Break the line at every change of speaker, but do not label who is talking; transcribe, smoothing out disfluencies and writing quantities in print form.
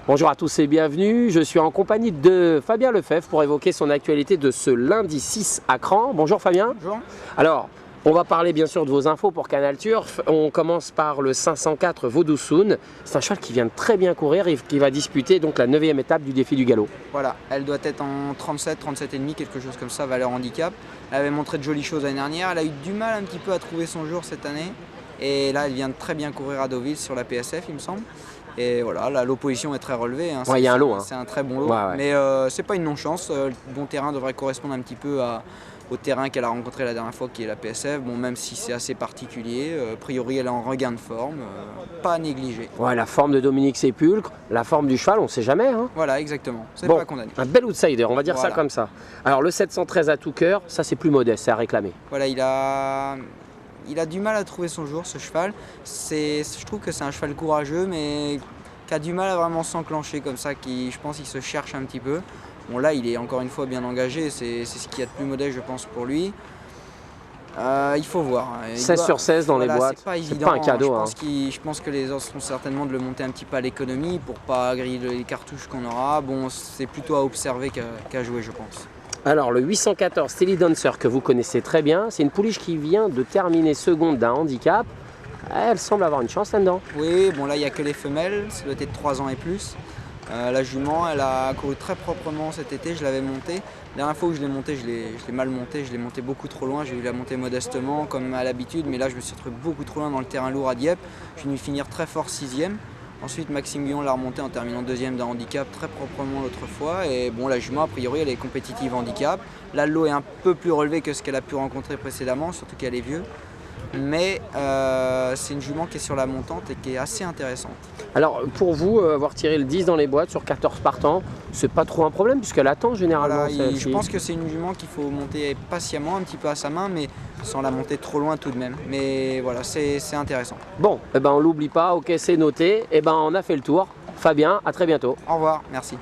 Bonjour à tous et bienvenue, je suis en compagnie de Fabien Lefebvre pour évoquer son actualité de ce lundi 6 à Cran. Bonjour Fabien.
Bonjour.
Alors, on va parler bien sûr de vos infos pour Canal Turf. On commence par le 504 Vaudoussoun. C'est un cheval qui vient de très bien courir et qui va disputer donc la 9e étape du défi du galop.
Voilà, elle doit être en 37, 37,5, quelque chose comme ça, valeur handicap. Elle avait montré de jolies choses l'année dernière, elle a eu du mal un petit peu à trouver son jour cette année. Et là, elle vient de très bien courir à Deauville sur la PSF, il me semble. Et voilà, là, l'opposition est très relevée. Hein.
Ouais, il y a un lot. Hein.
C'est un très bon lot.
Ouais.
Mais c'est pas une non-chance. Le bon terrain devrait correspondre un petit peu au terrain qu'elle a rencontré la dernière fois, qui est la PSF. Bon, même si c'est assez particulier, a priori, elle est en regain de forme. Pas à négliger.
Ouais, la forme de Dominique Sépulcre, la forme du cheval, on ne sait jamais. Hein.
Voilà, exactement. C'est
bon,
pas condamné.
Un bel outsider, on va dire
voilà.
ça comme ça. Alors, le 713 à tout cœur, ça c'est plus modeste, c'est à réclamer.
Voilà, il a du mal à trouver son jour, ce cheval. Je trouve que c'est un cheval courageux, mais qui a du mal à vraiment s'enclencher comme ça, je pense qu'il se cherche un petit peu. Bon là, il est encore une fois bien engagé, c'est ce qu'il y a de plus modeste, je pense, pour lui. Il faut voir.
16 sur 16 dans les boîtes,
c'est pas évident.
Pas un cadeau.
Je pense que les ordres seront certainement de le monter un petit peu à l'économie pour pas griller les cartouches qu'on aura. Bon, c'est plutôt à observer qu'à jouer, je pense.
Alors le 814 Steely Dancer que vous connaissez très bien, c'est une pouliche qui vient de terminer seconde d'un handicap. Elle semble avoir une chance là-dedans.
Oui, bon là il n'y a que les femelles, ça doit être 3 ans et plus. La jument, elle a couru très proprement cet été, je l'avais montée. La dernière fois où je l'ai montée, je l'ai mal montée, je l'ai montée beaucoup trop loin, j'ai eu la monter modestement comme à l'habitude, mais là je me suis retrouvé beaucoup trop loin dans le terrain lourd à Dieppe. Je suis venu finir très fort 6e. Ensuite Maxime Guillon l'a remontée en terminant 2e d'un handicap très proprement l'autre fois. Et bon, la jument a priori elle est compétitive handicap. Là le lot est un peu plus relevé que ce qu'elle a pu rencontrer précédemment, surtout qu'elle est vieux. Mais c'est une jument qui est sur la montante et qui est assez intéressante.
Alors pour vous, avoir tiré le 10 dans les boîtes sur 14 partants, c'est pas trop un problème puisqu'elle attend généralement.
Voilà, je pense que c'est une jument qu'il faut monter patiemment, un petit peu à sa main, mais sans la monter trop loin tout de même. Mais voilà, c'est intéressant.
Bon, on l'oublie pas, ok, c'est noté, on a fait le tour. Fabien, à très bientôt.
Au revoir, merci.